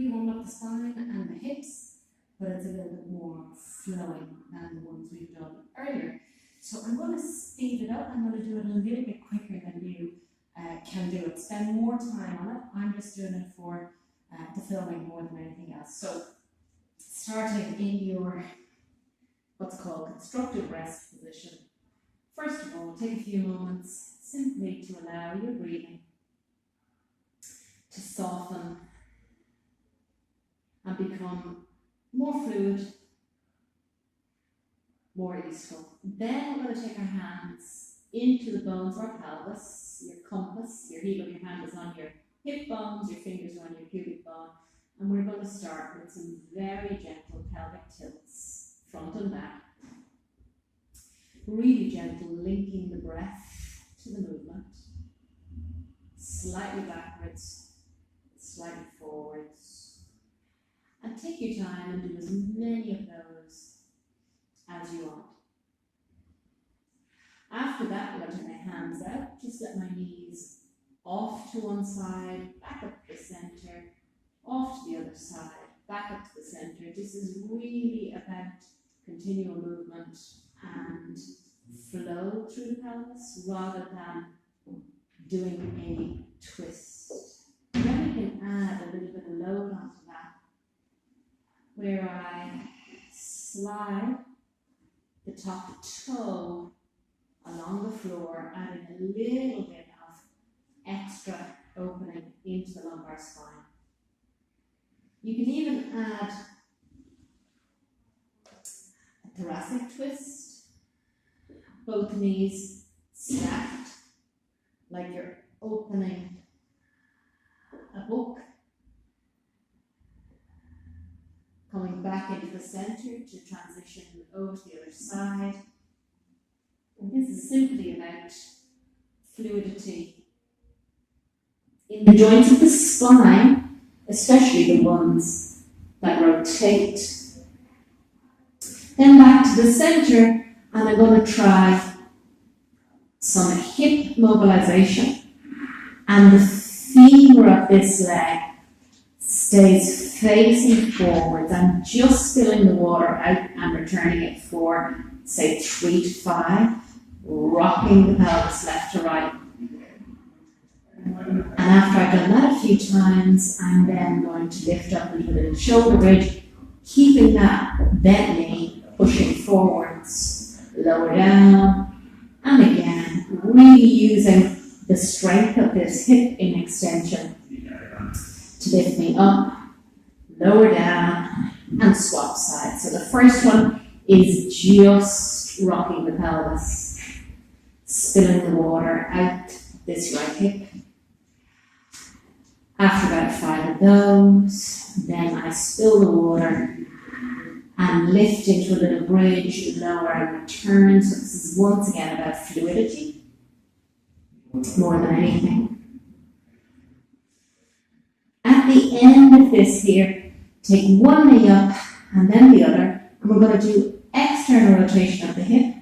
really warmed up the spine and the hips, but it's a little bit more flowing than the ones we've done earlier. So I'm going to speed it up. I'm going to do it a little bit quicker than you can do it. Spend more time on it. I'm just doing it for the filming more than anything else. So starting in your what's called constructive rest position. First of all, take a few moments simply to allow your breathing to soften and become more fluid, more easeful. Then we're going to take our hands into the bones of our pelvis, your compass, your heel of your hand is on your hip bones, your fingers are on your pubic bone, and we're going to start with some very gentle pelvic tilts, front and back. Really gentle, linking the breath to the movement. Slightly backwards, slightly forwards. And take your time and do as many of those as you want. After that, I'm going to take my hands out, just let my knees off to one side, back up to the center, off to the other side, back up to the center. This is really about continual movement and flow through the pelvis rather than doing a twist. Then we can add a little bit of load onto that, where I slide the top toe along the floor, adding a little bit of extra opening into the lumbar spine. You can even add a thoracic twist, both knees stacked, like you're opening a book, coming back into the center to transition over to the other side. And this is simply about fluidity in the joints of the spine, especially the ones that rotate. Then back to the center, and I'm going to try some hip mobilization. And the femur of this leg stays facing forwards. I'm just spilling the water out and returning it for, say, 3 to 5, rocking the pelvis left to right. And after I've done that a few times, I'm then going to lift up into a little shoulder bridge, keeping that bent knee pushing forwards, lower down, and again, really using the strength of this hip in extension to lift me up, lower down, and swap sides. So the first one is just rocking the pelvis, spilling the water out this right hip. After about 5 of those, then I spill the water and lift into a little bridge, lower and return. So this is once again about fluidity, more than anything. At the end of this here, take one knee up and then the other, and we're going to do external rotation of the hip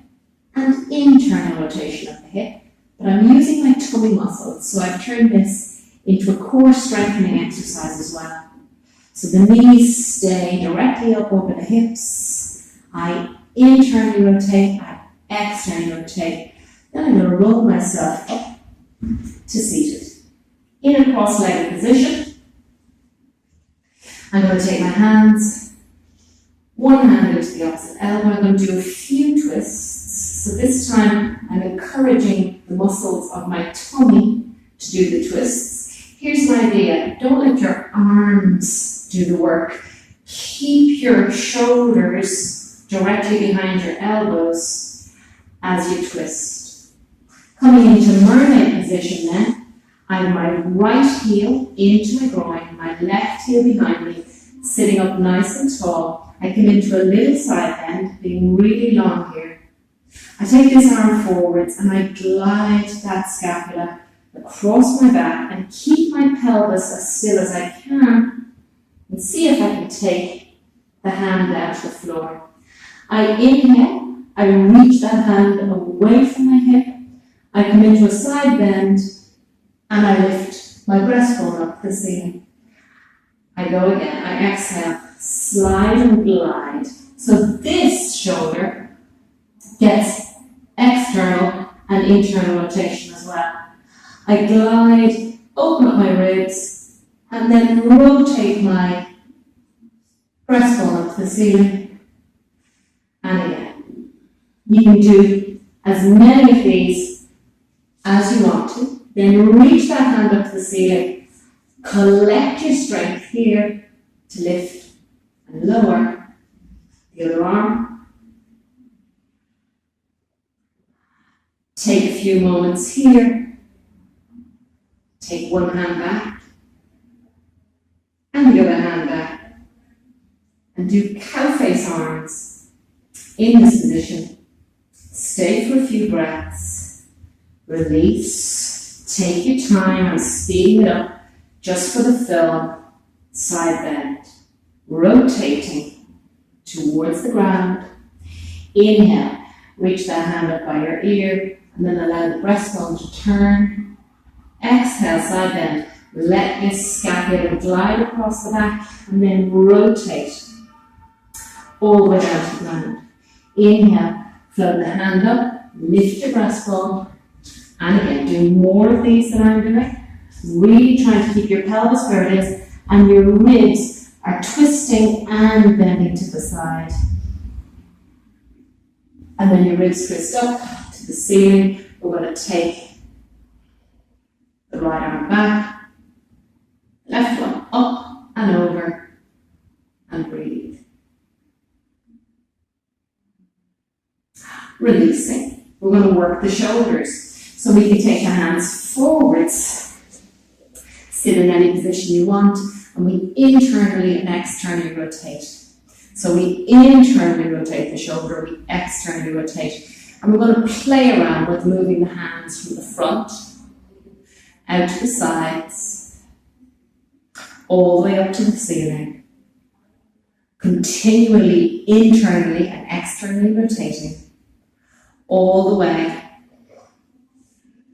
and internal rotation of the hip. But I'm using my tummy muscles, so I've turned this into a core strengthening exercise as well. So the knees stay directly up over the hips. I internally rotate, I externally rotate. Then I'm going to roll myself up to seated. In a cross-legged position. I'm going to take my hands, one hand into the opposite elbow. I'm going to do a few twists. So this time I'm encouraging the muscles of my tummy to do the twists. Here's my idea. Don't let your arms do the work. Keep your shoulders directly behind your elbows as you twist. Coming into mermaid position then, I have my right heel into my groin, my left heel behind me, sitting up nice and tall. I come into a little side bend, being really long here. I take this arm forwards and I glide that scapula across my back and keep my pelvis as still as I can, and see if I can take the hand down to the floor. I inhale, I reach that hand away from my hip, I come into a side bend, and I lift my breastbone up to the ceiling. I go again, I exhale, slide and glide. So this shoulder gets external and internal rotation as well. I glide, open up my ribs, and then rotate my breastbone up to the ceiling. And again. You can do as many of these as you want to. Then reach that hand up to the ceiling. Collect your strength here to lift and lower the other arm. Take a few moments here. Take one hand back and the other hand back. And do cow face arms in this position. Stay for a few breaths. Release. Take your time. I'm speeding it up just for the film. Side bend. Rotating towards the ground. Inhale. Reach that hand up by your ear and then allow the breastbone to turn. Exhale, side bend. Let your scapula glide across the back and then rotate all the way down to the ground. Inhale, float the hand up, lift your breastbone, and again, do more of these than I'm doing. Really trying to keep your pelvis where it is, and your ribs are twisting and bending to the side. And then your ribs twist up to the ceiling. We're going to take the right arm back, left one up and over, and breathe. Releasing. We're going to work the shoulders. So we can take the hands forwards, sit in any position you want, and we internally and externally rotate. So we internally rotate the shoulder, we externally rotate. And we're going to play around with moving the hands from the front, out to the sides, all the way up to the ceiling. Continually, internally and externally rotating. All the way.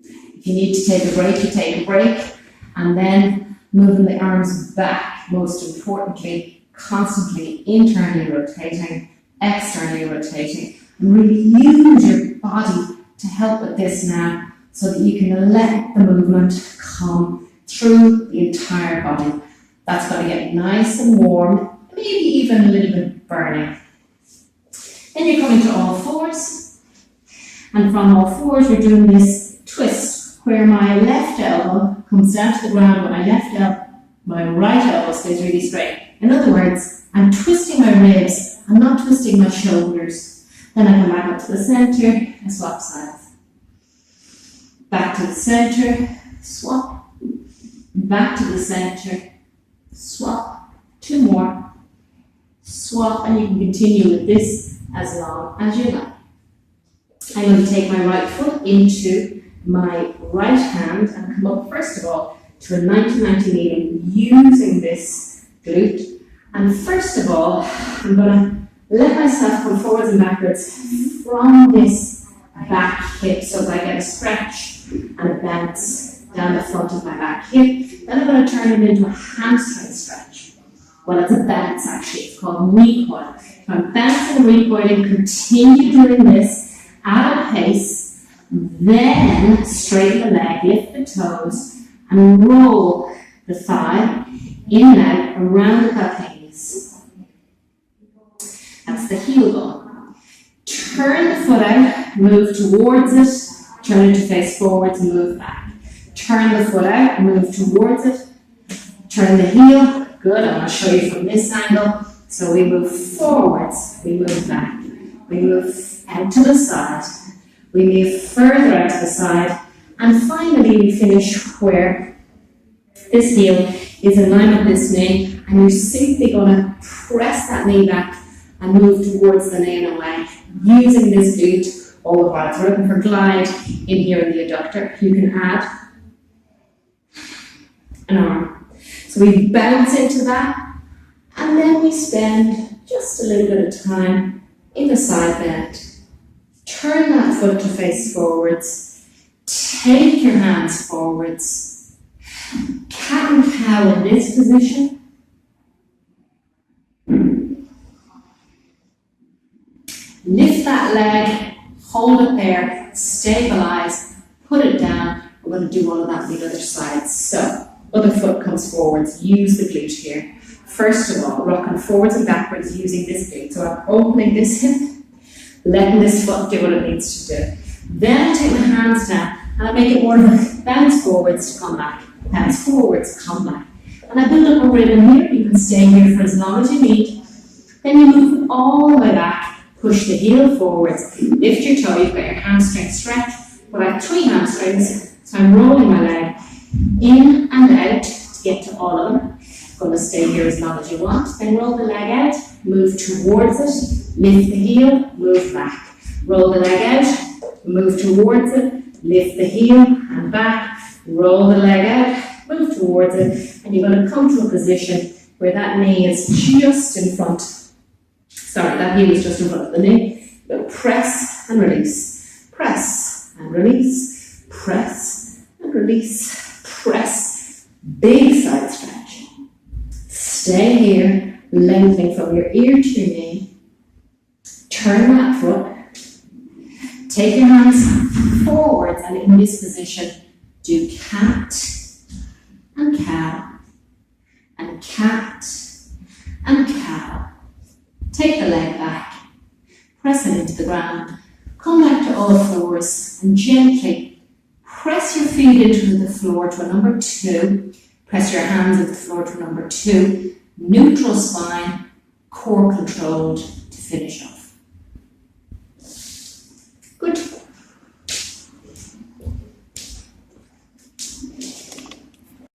If you need to take a break, you take a break. And then moving the arms back, most importantly, constantly internally rotating, externally rotating. And really use your body to help with this now so that you can let the movement come through the entire body. That's going to get nice and warm, maybe even a little bit burning. Then you're coming to all fours. And from all fours, we're doing this twist where my left elbow comes down to the ground, but my right elbow stays really straight. In other words, I'm twisting my ribs, I'm not twisting my shoulders. Then I come back up to the center and swap sides. Back to the center, swap. Back to the center, swap. Two more. Swap, and you can continue with this as long as you like. I'm going to take my right foot into my right hand and come up first of all to a 90-90 kneeling using this glute. And first of all, I'm going to let myself come forwards and backwards from this back hip so that I get a stretch and a bounce down the front of my back hip. Then I'm going to turn it into a hamstring stretch. Well, it's a bounce actually, it's called recoil. So I'm bouncing and recoiling, continue doing this at a pace, then straighten the leg, lift the toes, and roll the thigh in and out around the calcaneus. That's the heel bone. Turn the foot out, move towards it, turn it to face forwards and move back. Turn the foot out, move towards it, turn the heel. Good, I'm going to show you from this angle. So we move forwards, we move back, we move out to the side, we move further out to the side, and finally we finish where this heel is in line with this knee, and you're simply going to press that knee back and move towards the knee and away, using this glute all the while. So we're looking for glide in here in the adductor. You can add an arm. So we bounce into that, and then we spend just a little bit of time in the side bend. Turn that foot to face forwards. Take your hands forwards. Cat and cow in this position. Lift that leg, hold it there, stabilize, put it down. We're going to do all of that on the other side. So, other foot comes forwards, use the glute here. First of all, rocking forwards and backwards using this glute. So I'm opening this hip, letting this foot do what it needs to do. Then I take my hands down and I make it more of a bounce forwards to come back, bounce forwards, come back. And I build up a rhythm here. You can stay here for as long as you need. Then you move all the way back, push the heel forwards, lift your toe, you've got your hamstring stretched. But I have 3 hamstrings, so I'm rolling my leg in and out to get to all of them. Going to stay here as long as you want. Then roll the leg out, move towards it, lift the heel, move back. Roll the leg out, move towards it, lift the heel and back. Roll the leg out, move towards it, and you're going to come to a position where that knee is just in front. Sorry, that heel is just in front of the knee. You're going to press and release, press and release, press and release, press. Big side stretch. Stay here, lengthening from your ear to your knee. Turn that foot. Take your hands forwards, and in this position, do cat and cow and cat and cow. Take the leg back, press it into the ground, come back to all fours and gently press your feet into the floor to a number 2. Press your hands into the floor to a number 2. Neutral spine, core controlled to finish off.